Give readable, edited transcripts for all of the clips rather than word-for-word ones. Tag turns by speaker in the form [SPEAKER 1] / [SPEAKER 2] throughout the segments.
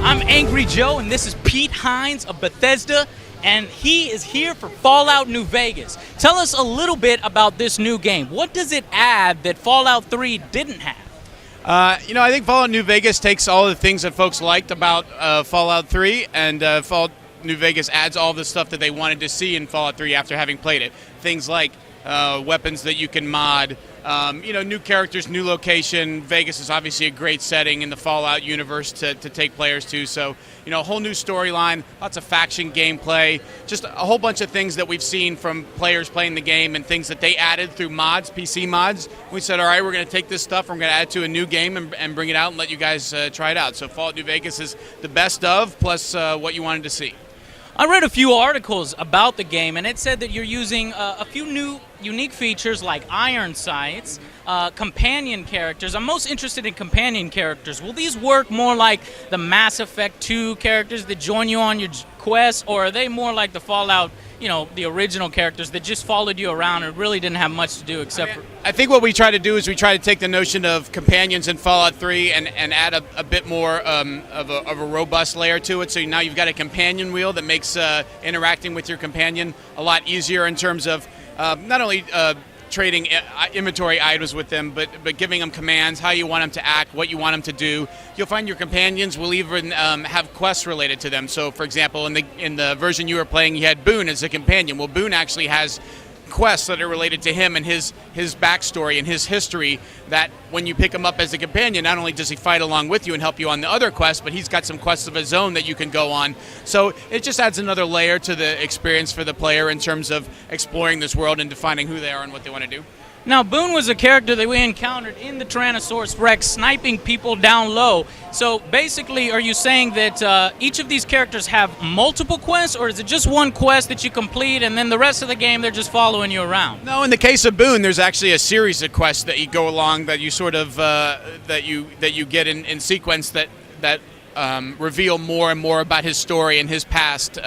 [SPEAKER 1] I'm Angry Joe, and this is Pete Hines of Bethesda, and he is here for Fallout New Vegas. Tell us a little bit about this new game. What does it add that Fallout 3 didn't have?
[SPEAKER 2] I think Fallout New Vegas takes all the things that folks liked about Fallout 3, and Fallout New Vegas adds all the stuff that they wanted to see in Fallout 3 after having played it. Things like weapons that you can mod, new characters, new location. Vegas is obviously a great setting in the Fallout universe to take players to. So, a whole new storyline, lots of faction gameplay, just a whole bunch of things that we've seen from players playing the game and things that they added through mods, PC mods. We said, all right, we're going to take this stuff, we're going to add it to a new game and bring it out and let you guys try it out. So Fallout New Vegas is the best of, plus what you wanted to see.
[SPEAKER 1] I read a few articles about the game, and it said that you're using a few new unique features like iron sights, companion characters. I'm most interested in companion characters. Will these work more like the Mass Effect 2 characters that join you on your quest, or are they more like the Fallout, the original characters that just followed you around and really didn't have much to do except for...
[SPEAKER 2] I think what we try to do is we try to take the notion of companions in Fallout 3 and add a bit more of a robust layer to it. So now you've got a companion wheel that makes interacting with your companion a lot easier in terms of not only trading inventory items with them, but giving them commands, how you want them to act, what you want them to do. You'll find your companions will even have quests related to them. So, for example, in the version you were playing, you had Boone as a companion. Well, Boone actually has quests that are related to him and his backstory and his history, that when you pick him up as a companion, not only does he fight along with you and help you on the other quests, but he's got some quests of his own that you can go on. So it just adds another layer to the experience for the player in terms of exploring this world and defining who they are and what they want to do.
[SPEAKER 1] Now, Boone was a character that we encountered in the Tyrannosaurus Rex, sniping people down low. So basically, are you saying that each of these characters have multiple quests, or is it just one quest that you complete and then the rest of the game they're just following you around?
[SPEAKER 2] No, in the case of Boone, there's actually a series of quests that you go along that you sort of that you get in sequence that reveal more and more about his story and his past.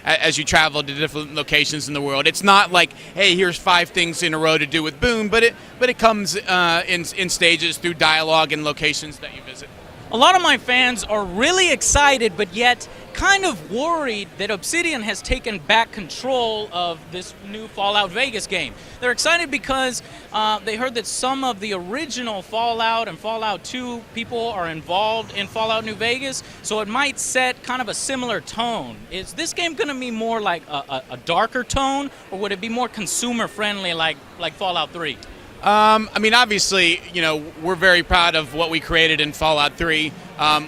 [SPEAKER 2] As you travel to different locations in the world. It's not like, hey, here's 5 things in a row to do with Boone, but it comes in stages through dialogue and locations that you visit.
[SPEAKER 1] A lot of my fans are really excited, but yet kind of worried that Obsidian has taken back control of this new Fallout Vegas game. They're excited because they heard that some of the original Fallout and Fallout 2 people are involved in Fallout New Vegas, so it might set kind of a similar tone. Is this game going to be more like a darker tone, or would it be more consumer-friendly like Fallout 3?
[SPEAKER 2] Obviously, we're very proud of what we created in Fallout 3.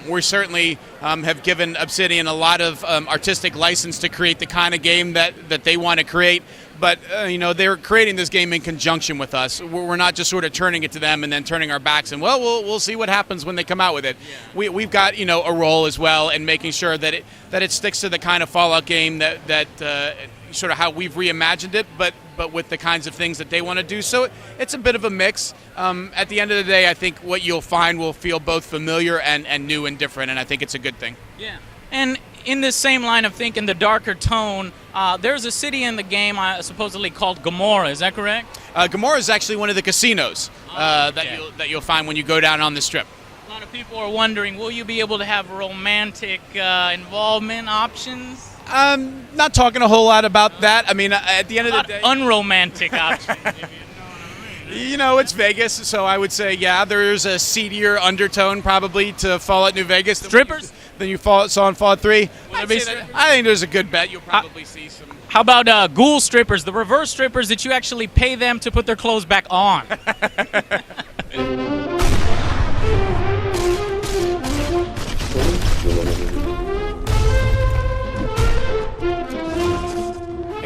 [SPEAKER 2] We certainly have given Obsidian a lot of artistic license to create the kind of game that they want to create. But, they're creating this game in conjunction with us. We're not just sort of turning it to them and then turning our backs and, we'll see what happens when they come out with it. Yeah. We've got, a role as well in making sure that it sticks to the kind of Fallout game that sort of how we've reimagined it, but with the kinds of things that they want to do. So it's a bit of a mix. At the end of the day, I think what you'll find will feel both familiar and new and different, and I think it's a good thing.
[SPEAKER 1] Yeah. And in this same line of thinking, the darker tone, there's a city in the game supposedly called Gomorrah. Is that correct?
[SPEAKER 2] Gomorrah is actually one of the casinos that you'll find when you go down on the Strip.
[SPEAKER 1] A lot of people are wondering, will you be able to have romantic involvement options?
[SPEAKER 2] Not talking a whole lot about that. At the end of the day,
[SPEAKER 1] unromantic options.
[SPEAKER 2] It's Vegas, so I would say, there's a seedier undertone probably to Fallout New Vegas.
[SPEAKER 1] Strippers?
[SPEAKER 2] Than you saw in Fallout 3. I think there's a good bet. You'll probably see some.
[SPEAKER 1] How about ghoul strippers, the reverse strippers that you actually pay them to put their clothes back on?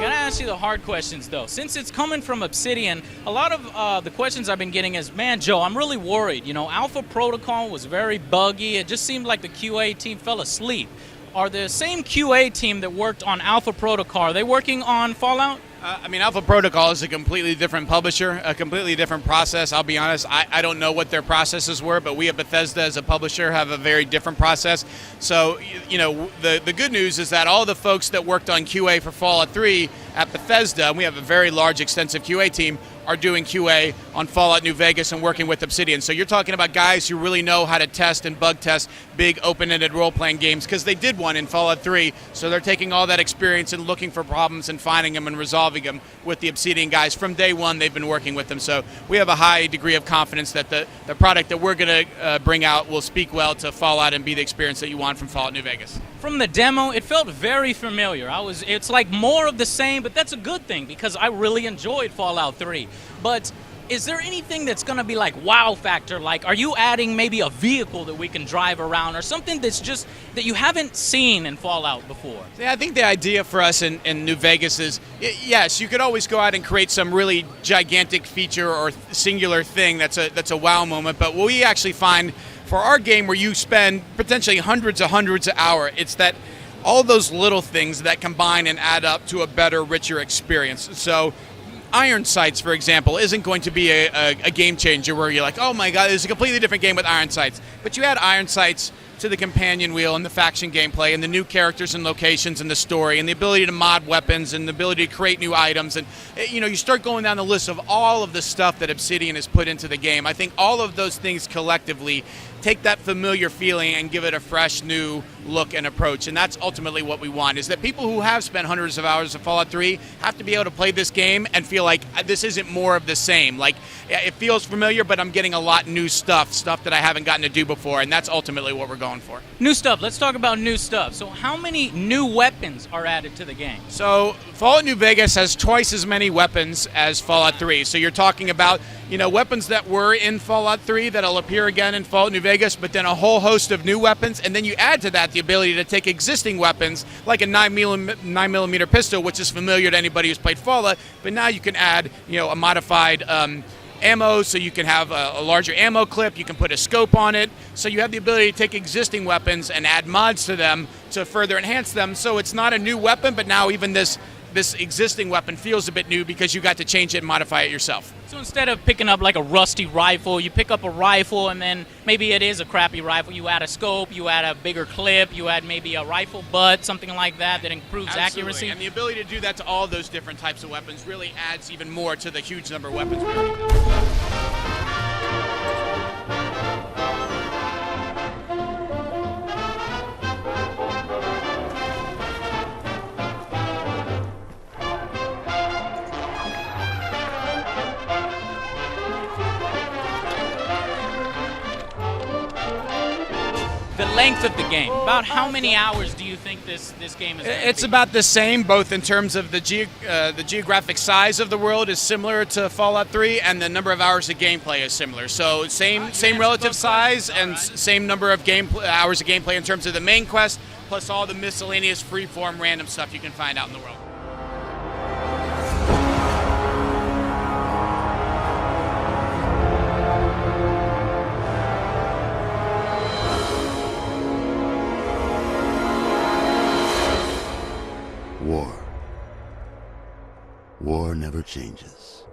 [SPEAKER 1] Ask you the hard questions though. Since it's coming from Obsidian, a lot of the questions I've been getting is, man, Joe, I'm really worried. Alpha Protocol was very buggy. It just seemed like the QA team fell asleep. Are the same QA team that worked on Alpha Protocol, are they working on Fallout?
[SPEAKER 2] Alpha Protocol is a completely different publisher, a completely different process. I'll be honest, I don't know what their processes were, but we at Bethesda as a publisher have a very different process. So, the good news is that all the folks that worked on QA for Fallout 3 at Bethesda, and we have a very large, extensive QA team, are doing QA on Fallout New Vegas and working with Obsidian. So you're talking about guys who really know how to test and bug test big open-ended role-playing games, because they did one in Fallout 3. So they're taking all that experience and looking for problems and finding them and resolving them with the Obsidian guys. From day one, they've been working with them. So we have a high degree of confidence that the product that we're going to bring out will speak well to Fallout and be the experience that you want from Fallout New Vegas.
[SPEAKER 1] From the demo, it felt very familiar. It's like more of the same, but that's a good thing because I really enjoyed Fallout 3. But is there anything that's going to be like wow factor? Like, are you adding maybe a vehicle that we can drive around or something that's just that you haven't seen in Fallout before?
[SPEAKER 2] Yeah, I think the idea for us in New Vegas is, yes, you could always go out and create some really gigantic feature or singular thing that's a wow moment. But what we actually find for our game, where you spend potentially hundreds of hours, it's that all those little things that combine and add up to a better, richer experience. So Iron Sights, for example, isn't going to be a game changer where you're like, oh my god, this is a completely different game with Iron Sights. But you add Iron Sights to the companion wheel and the faction gameplay and the new characters and locations and the story and the ability to mod weapons and the ability to create new items, and you start going down the list of all of the stuff that Obsidian has put into the game. I think all of those things collectively take that familiar feeling and give it a fresh new look and approach, and that's ultimately what we want, is that people who have spent hundreds of hours of Fallout 3 have to be able to play this game and feel like this isn't more of the same. Like, it feels familiar, but I'm getting a lot new stuff that I haven't gotten to do before, and that's ultimately what we're going for.
[SPEAKER 1] New stuff. Let's talk about new stuff. So how many new weapons are added to the game?
[SPEAKER 2] So Fallout New Vegas has twice as many weapons as Fallout 3. So you're talking about weapons that were in Fallout 3 that'll appear again in Fallout New Vegas, but then a whole host of new weapons, and then you add to that the ability to take existing weapons like a 9mm pistol, which is familiar to anybody who's played Fallout, but now you can add a modified ammo, so you can have a larger ammo clip, you can put a scope on it, so you have the ability to take existing weapons and add mods to them to further enhance them. So it's not a new weapon, but now even this existing weapon feels a bit new because you got to change it and modify it yourself.
[SPEAKER 1] So instead of picking up like a rusty rifle, you pick up a rifle, and then maybe it is a crappy rifle. You add a scope, you add a bigger clip, you add maybe a rifle butt, something like that improves
[SPEAKER 2] Absolutely.
[SPEAKER 1] accuracy.
[SPEAKER 2] And the ability to do that to all those different types of weapons really adds even more to the huge number of weapons we already have.
[SPEAKER 1] The length of the game. About how many hours do you think this game is going to
[SPEAKER 2] It's
[SPEAKER 1] be?
[SPEAKER 2] about the same, both in terms of the geographic size of the world is similar to Fallout 3, and the number of hours of gameplay is similar. So same relative size and same number of hours of gameplay in terms of the main quest, plus all the miscellaneous freeform random stuff you can find out in the world.
[SPEAKER 3] War never changes.